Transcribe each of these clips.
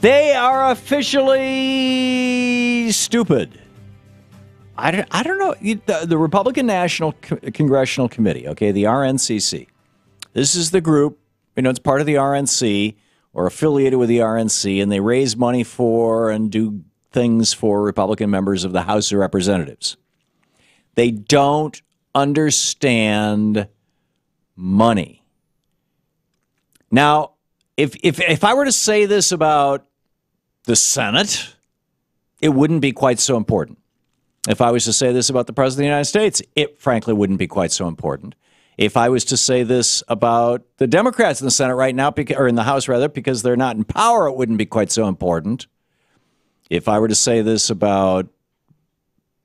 They are officially stupid. I don't know. The Republican National Congressional Committee, okay, the RNCC. This is the group, it's part of the RNC or affiliated with the RNC, and they raise money for and do things for Republican members of the House of Representatives. They don't understand money. Now, if I were to say this about the Senate, it wouldn't be quite so important. If I was to say this about the President of the United States, it frankly wouldn't be quite so important. If I was to say this about the Democrats in the Senate right now, or in the House rather, because they're not in power, it wouldn't be quite so important. If I were to say this about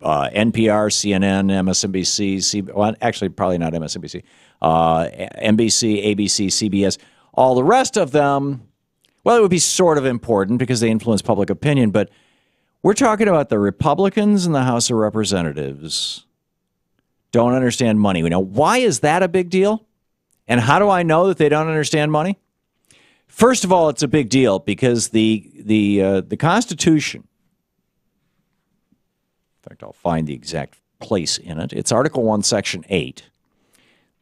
NPR, CNN, MSNBC, well, actually probably not MSNBC, NBC, ABC, CBS, all the rest of them, well, it would be sort of important because they influence public opinion, but we're talking about the Republicans in the House of Representatives don't understand money. Now, why is that a big deal? And how do I know that they don't understand money? First of all, it's a big deal because the Constitution, in fact, I'll find the exact place in it. It's Article 1, Section 8.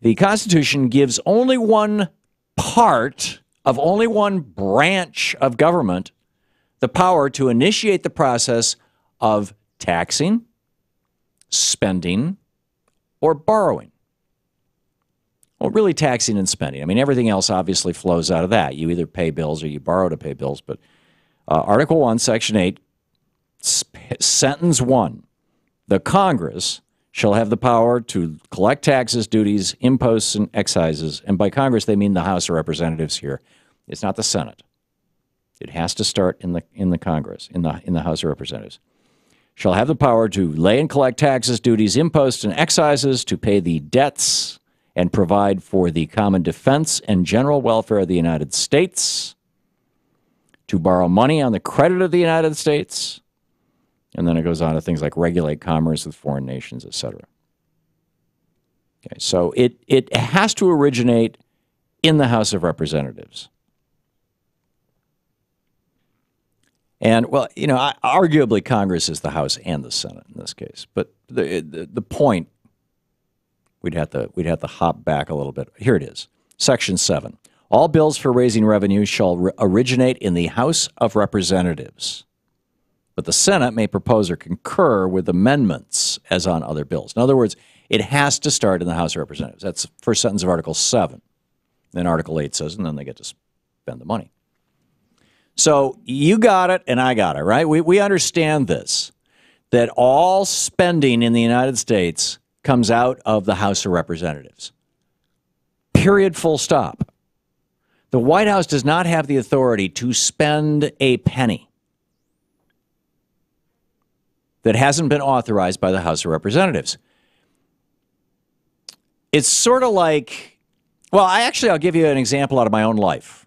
The Constitution gives only one part of only one branch of government the power to initiate the process of taxing, spending, or borrowing. Well, really taxing and spending. I mean, everything else obviously flows out of that. You either pay bills or you borrow to pay bills. But Article 1, Section 8, Sentence 1, the Congress shall have the power to collect taxes, duties, imposts, and excises. And by Congress, they mean the House of Representatives here. It's not the Senate. It has to start in the Congress, in the House of Representatives. Shall have the power to lay and collect taxes, duties, imposts, and excises, to pay the debts and provide for the common defense and general welfare of the United States, to borrow money on the credit of the United States, and then it goes on to things like regulate commerce with foreign nations, etc. Okay, so it has to originate in the House of Representatives. And, well, arguably Congress is the House and the Senate in this case. But the point, we'd have to hop back a little bit. Here it is. Section 7. All bills for raising revenue shall originate in the House of Representatives, but the Senate may propose or concur with amendments as on other bills. In other words, it has to start in the House of Representatives. That's the first sentence of Article 7. Then Article 8 says, and then they get to spend the money. So you got it and I got it, right? We understand this, that all spending in the United States comes out of the House of Representatives. Period, full stop. The White House does not have the authority to spend a penny that hasn't been authorized by the House of Representatives. It's sort of like, well, I'll give you an example out of my own life.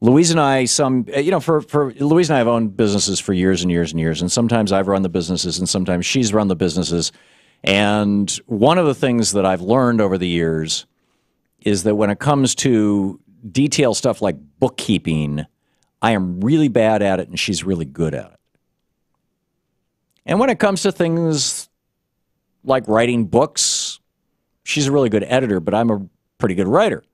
Louise and I, Louise and I have owned businesses for years and years and years, and sometimes I've run the businesses and sometimes she's run the businesses. And one of the things that I've learned over the years is that when it comes to detail stuff like bookkeeping, I am really bad at it and she's really good at it. And when it comes to things like writing books, she's a really good editor, but I'm a pretty good writer.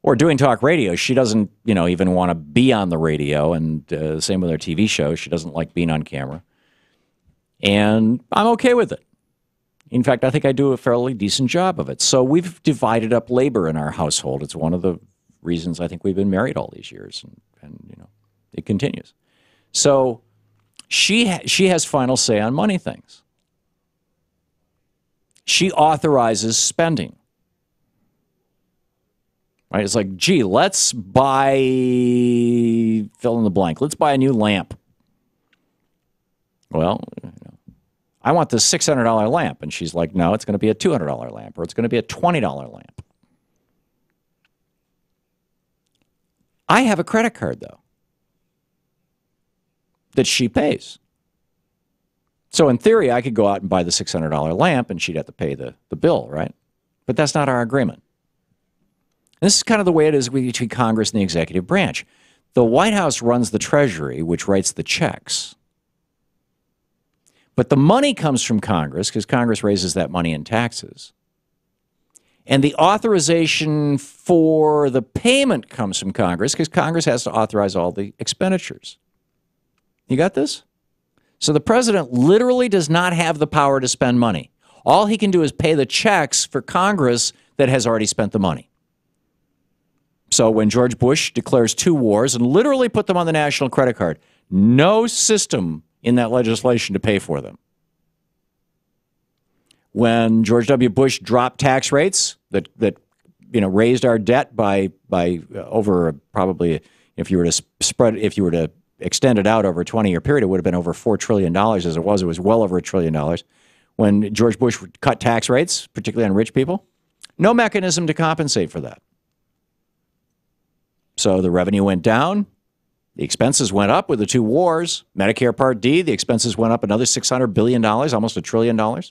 Or doing talk radio. She doesn't, even want to be on the radio, and same with her TV show. She doesn't like being on camera. And I'm okay with it. In fact, I think I do a fairly decent job of it. So we've divided up labor in our household. It's one of the reasons I think we've been married all these years, and it continues. So she has final say on money things. She authorizes spending. Right? It's like, gee, let's buy, fill in the blank. Let's buy a new lamp. Well, I want this $600 lamp. And she's like, no, it's going to be a $200 lamp, or it's going to be a $20 lamp. I have a credit card, though, that she pays. So in theory, I could go out and buy the $600 lamp and she'd have to pay the bill, right? But that's not our agreement. This is kind of the way it is between Congress and the executive branch. The White House runs the Treasury, which writes the checks. But the money comes from Congress because Congress raises that money in taxes. And the authorization for the payment comes from Congress because Congress has to authorize all the expenditures. You got this? So the president literally does not have the power to spend money. All he can do is pay the checks for Congress that has already spent the money. So when George Bush declares 2 wars and literally put them on the national credit card, no system in that legislation to pay for them. When George W. Bush dropped tax rates that raised our debt by over probably, if you were to extend it out over a 20-year period, it would have been over $4 trillion as it was. It was well over $1 trillion. When George Bush cut tax rates, particularly on rich people, no mechanism to compensate for that. So the revenue went down. The expenses went up with the 2 wars. Medicare Part D, the expenses went up another $600 billion, almost $1 trillion.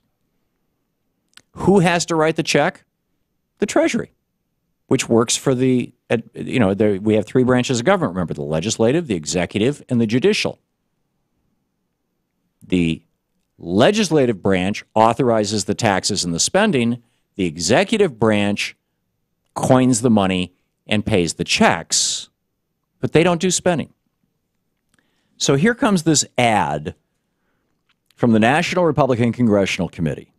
Who has to write the check? The Treasury, which works for we have 3 branches of government. Remember, the legislative, the executive, and the judicial. The legislative branch authorizes the taxes and the spending. The executive branch coins the money and pays the checks, but they don't do spending. So here comes this ad from the National Republican Congressional Committee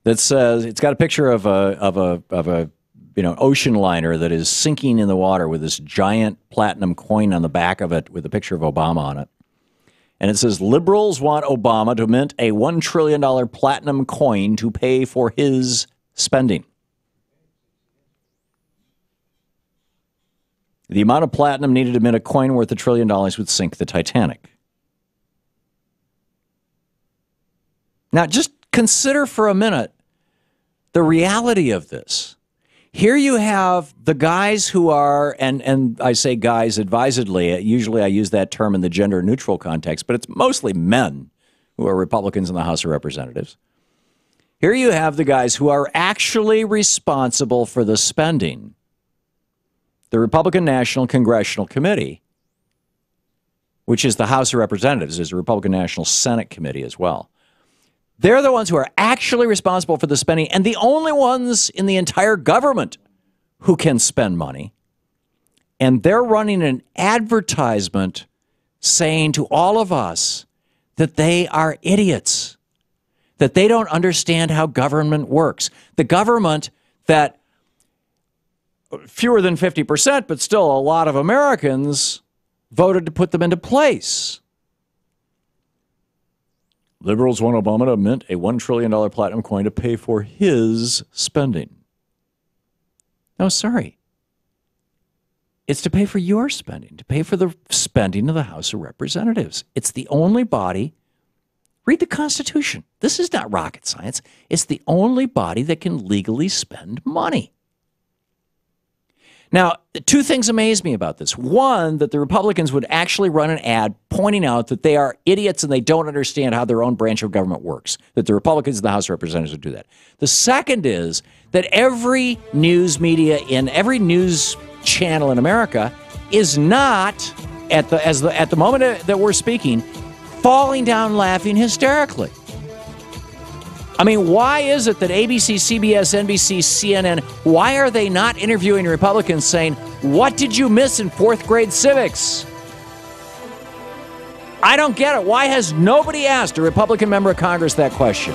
that says it's got a picture of a ocean liner that is sinking in the water with this giant platinum coin on the back of it with a picture of Obama on it. And it says, liberals want Obama to mint a $1 trillion platinum coin to pay for his spending. The amount of platinum needed to mint a coin worth $1 trillion would sink the Titanic. Now, just consider for a minute the reality of this. Here you have the guys who are, and I say guys advisedly, usually I use that term in the gender-neutral context, but it's mostly men who are Republicans in the House of Representatives. Here you have the guys who are actually responsible for the spending. The Republican National Congressional Committee, which is the House of Representatives, is a Republican National Senate Committee as well. They're the ones who are actually responsible for the spending and the only ones in the entire government who can spend money. And they're running an advertisement saying to all of us that they are idiots, that they don't understand how government works. The government that fewer than 50%, but still a lot of Americans voted to put them into place. Liberals want Obama to mint a $1 trillion platinum coin to pay for his spending. No, sorry. It's to pay for your spending, to pay for the spending of the House of Representatives. It's the only body. Read the Constitution. This is not rocket science. It's the only body that can legally spend money. Now, 2 things amaze me about this. One, that the Republicans would actually run an ad pointing out that they are idiots and they don't understand how their own branch of government works, that the Republicans in the House of Representatives would do that. The second is that every news media in every news channel in America is not, at the moment that we're speaking, falling down laughing hysterically. I mean, why is it that ABC, CBS, NBC, CNN, why are they not interviewing Republicans saying, what did you miss in 4th grade civics? I don't get it. Why has nobody asked a Republican member of Congress that question?